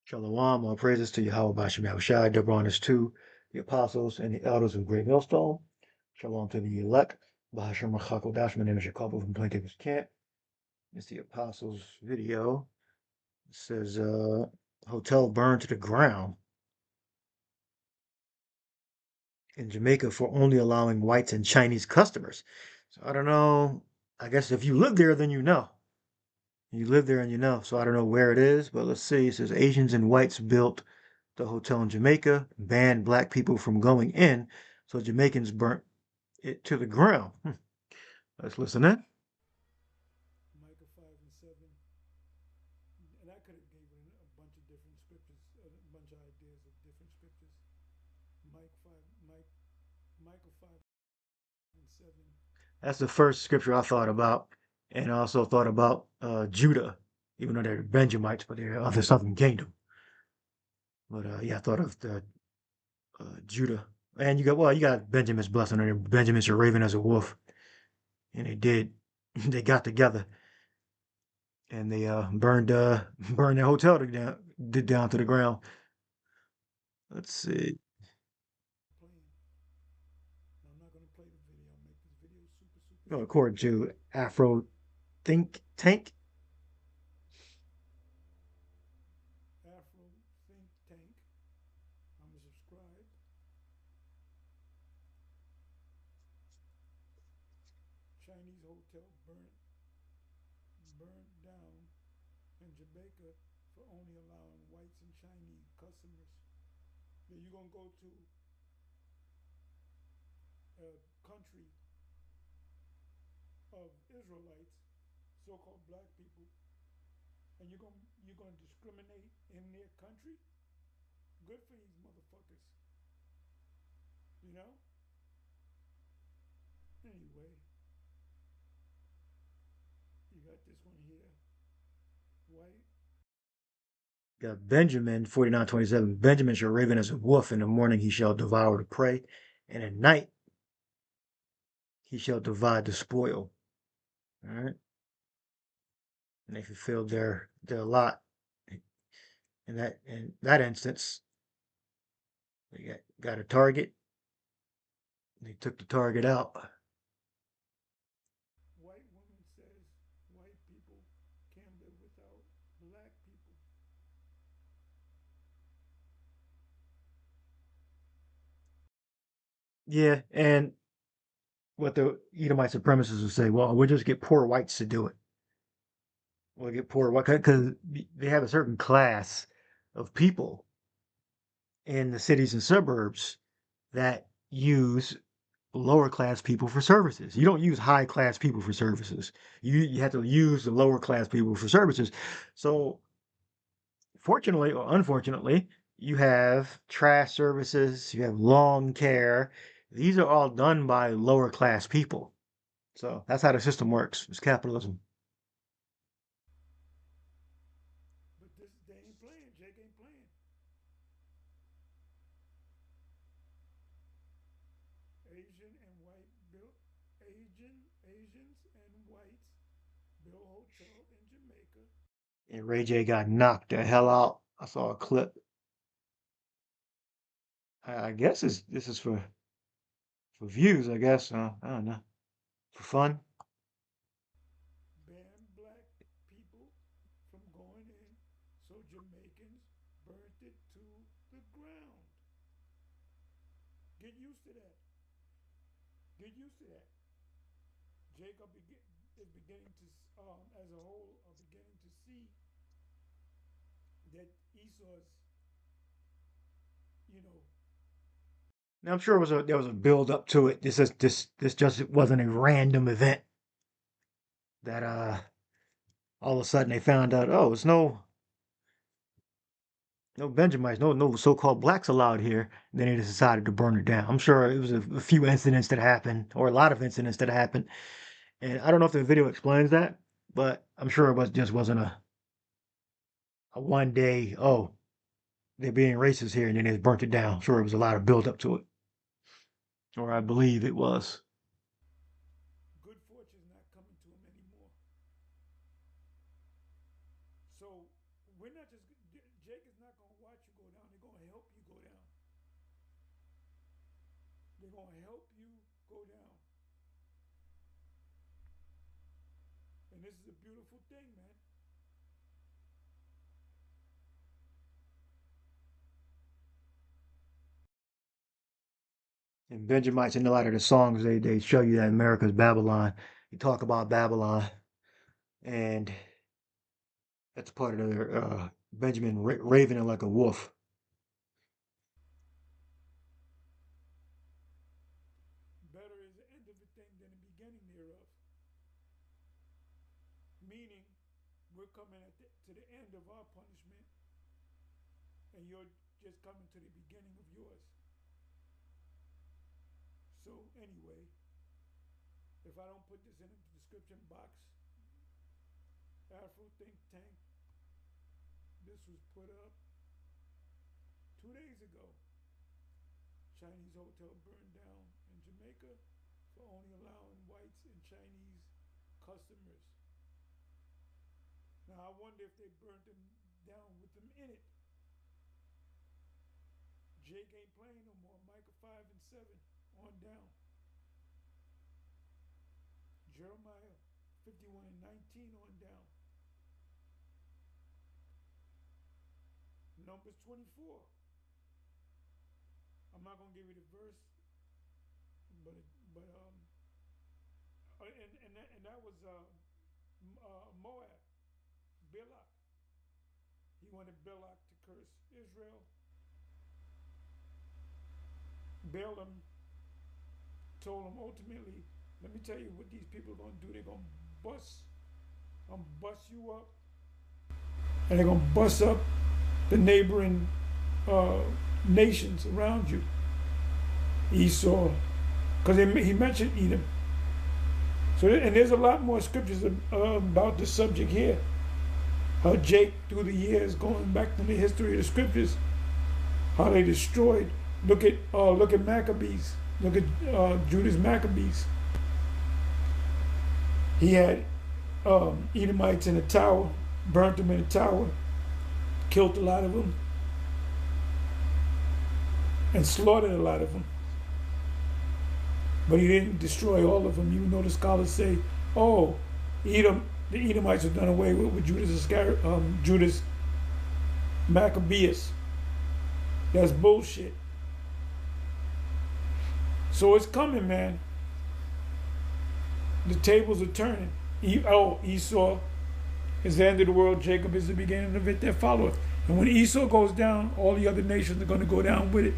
Shalom, all praises to Yahweh Bashem Yahushai, double honors to the apostles and the elders of Great Millstone. Shalom to the elect. Bahashem Rachakodash, my name is Jacobo from Plaintables Camp. It's the apostles video. It says, hotel burned to the ground in Jamaica for only allowing whites and Chinese customers. So I don't know. I guess if you live there, then you know. You live there and you know. So I don't know where it is, but let's see. It says Asians and whites built the hotel in Jamaica, banned black people from going in, so Jamaicans burnt it to the ground. Let's listen in. Micah 5 and 7. And I could have given a bunch of different scriptures, a bunch of ideas of different scriptures. Micah 5 and 7. That's the first scripture I thought about, and I also thought about Judah, even though they're Benjamites, but they're of the southern kingdom. But yeah, I thought of the Judah, and you got Benjamin's blessing, and Benjamin's a raven as a wolf, and they did, they got together, and they burned their hotel down to the ground. Let's see. Playing. I'm not going to play the video. I'll make this video super, super Well, short. according to Afro Think Tank. Afro Think Tank. I'm going to subscribe. Chinese hotel burnt down in Jamaica for only allowing whites and Chinese customers. Then you're going to go to a country of Israelites, so-called black people, and you're going to discriminate in their country? Good for these motherfuckers. You know? Anyway, you got this one here. White. Got Benjamin 49:27. Benjamin shall raven as a wolf. In the morning he shall devour the prey, and at night he shall divide the spoil. All right. And they fulfilled their lot. In that instance, they got a target. They took the target out. White woman says white people can't live without black people. Yeah, and what the Edomite supremacists would say, well, we'll just get poor whites to do it. We'll get poor white because they have a certain class of people in the cities and suburbs that use lower class people for services. You don't use high class people for services. You have to use the lower class people for services. So fortunately or unfortunately, you have trash services, you have lawn care. These are all done by lower class people. So that's how the system works. It's capitalism. But this they ain't playing. Jake ain't playing. Asians and whites build hotel in Jamaica. And Ray J got knocked the hell out. I saw a clip. I guess this is for views. I guess I don't know, for fun. Ban black people from going in, so Jamaicans burnt it to the ground. Get used to that. Get used to that. Jacob is beginning to, as a whole, are beginning to see that Esau's, you know, Now I'm sure there was a build up to it. This just wasn't a random event that all of a sudden they found out. Oh, it's no Benjamites, no so-called blacks allowed here. And then they just decided to burn it down. I'm sure it was a few incidents that happened, or a lot of incidents that happened. And I don't know if the video explains that, but I'm sure it wasn't a one day. Oh, they're being racist here, and then they burnt it down. I'm sure it was a lot of build up to it, or I believe it was. good fortune's not coming to him anymore. So we're not just, Jake is not going to watch you go down. They're going to help you go down. They're going to help you go down. And this is a beautiful thing, man. And Benjamites in a lot of the songs, they show you that America's Babylon. You talk about Babylon, and that's part of their Benjamin ravening like a wolf. Better is the end of a thing than the beginning thereof. Meaning, we're coming to the end of our punishment, and you're just coming to the beginning of yours. So anyway, if I don't put this in the description box, Afro Think Tank, this was put up 2 days ago. Chinese hotel burned down in Jamaica for only allowing whites and Chinese customers. Now I wonder if they burned them down with them in it. Jake ain't playing no more. Micah 5 and 7 on down. Jeremiah 51 and 19 on down. Numbers 24. I'm not gonna give you the verse, but and that was Moab, Balak. He wanted Balak to curse Israel. Balaam told him ultimately, let me tell you what these people are gonna do. They're gonna bust you up, and they're gonna bust up the neighboring nations around you. Esau, because he mentioned Edom. So, and there's a lot more scriptures about the subject here. How Jake, through the years, going back to the history of the scriptures, how they destroyed. Look at Maccabees. Look at Judah's Maccabees. He had Edomites in a tower, burnt them in a tower, killed a lot of them, and slaughtered a lot of them. But he didn't destroy all of them, even though the scholars say, oh, the Edomites were done away with Judah's Maccabees. That's bullshit. So it's coming, man. The tables are turning. Esau is the end of the world. Jacob is the beginning of it that followeth. And when Esau goes down, all the other nations are going to go down with it.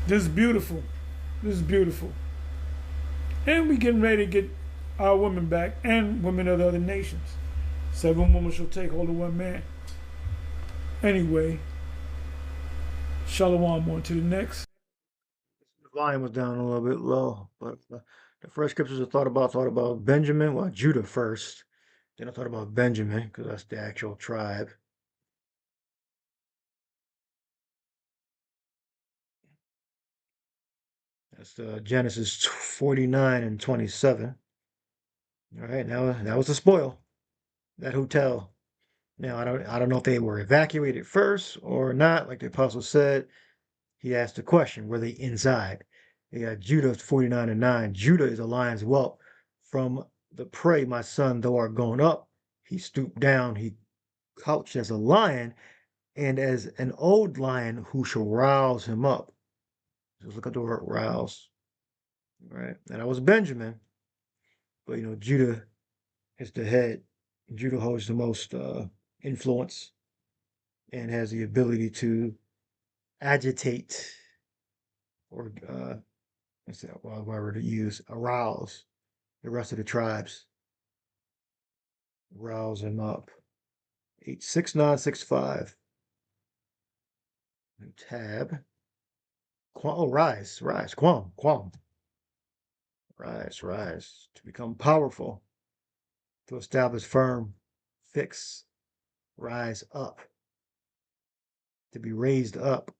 This is beautiful. This is beautiful. And we getting ready to get our women back and women of the other nations. 7 women shall take hold of 1 man. Anyway, shalom on to the next. The volume was down a little bit low, but the first scriptures I thought about Benjamin, well, Judah first. Then I thought about Benjamin, because that's the actual tribe. That's Genesis 49 and 27. All right, now that was the spoil, that hotel. Now I don't know if they were evacuated first or not, like the apostle said. He asked the question, were they inside? Yeah, Judah 49 and 9. Judah is a lion's whelp. From the prey, my son, thou art gone up. He stooped down, he couched as a lion, and as an old lion who shall rouse him up. Just look at the word rouse. Right? And that was Benjamin. But Judah is the head. Judah holds the most influence and has the ability to agitate or what's that word to use? Arouse the rest of the tribes. Rouse them up. 86965. Tab. Oh, rise. Quam. Rise. To become powerful. To establish firm. Fix. Rise up. To be raised up.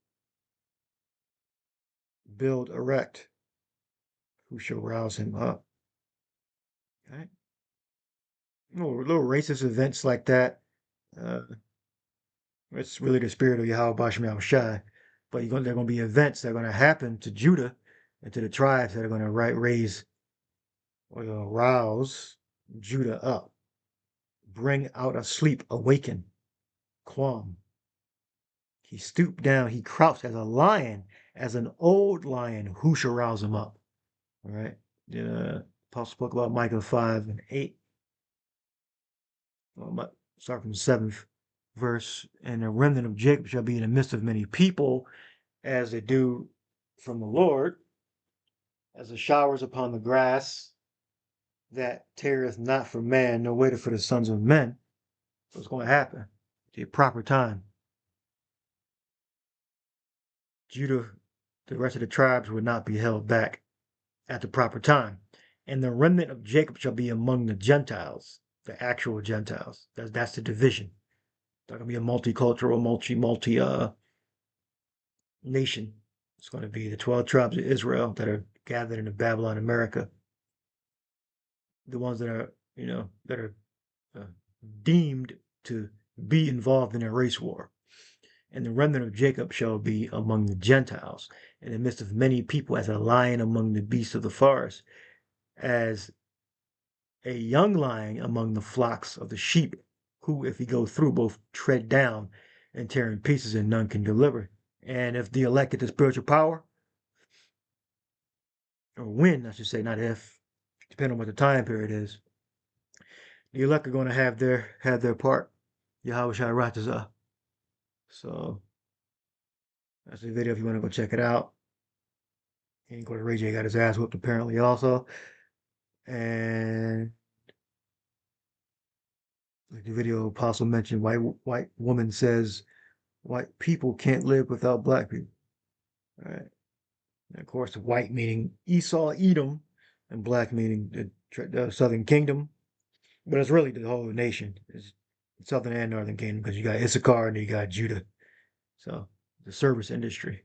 Build, erect. Who shall rouse him up? Okay. Little racist events like that It's really the spirit of Yahweh Bashim Yahushai. But there are going to be events that are going to happen to Judah and to the tribes that are going to raise or rouse Judah up, bring out of sleep, awaken, quam. He stooped down, he crouched as a lion, as an old lion. Who shall rouse him up? All right. The Apostle spoke about Micah 5 and 8. Start from the 7th verse. And the remnant of Jacob shall be in the midst of many people, as they do from the Lord, as the showers upon the grass, that teareth not for man, nor waiteth for the sons of men. So it's going to happen at the proper time. Judah, the rest of the tribes, would not be held back at the proper time. And the remnant of Jacob shall be among the Gentiles, the actual Gentiles. That's the division. It's not going to be a multicultural, multi nation. It's going to be the 12 tribes of Israel that are gathered into Babylon, America. The ones that are, that are deemed to be involved in a race war. And the remnant of Jacob shall be among the Gentiles, in the midst of many people, as a lion among the beasts of the forest, as a young lion among the flocks of the sheep, who, if he go through, both tread down and tear in pieces, and none can deliver. And if the elect get the spiritual power, or when, I should say, not if, depending on what the time period is, the elect are going to have their part. Yahweh Shai Ratazah. So that's the video if you want to go check it out. And go to Ray J, got his ass whooped apparently also. And like the video Apostle mentioned, white woman says white people can't live without black people. All right. And of course, white meaning Esau, Edom, and black meaning the Southern Kingdom. But it's really the whole nation. It's Southern and Northern Kingdom, because you got Issachar and you got Judah. So the service industry.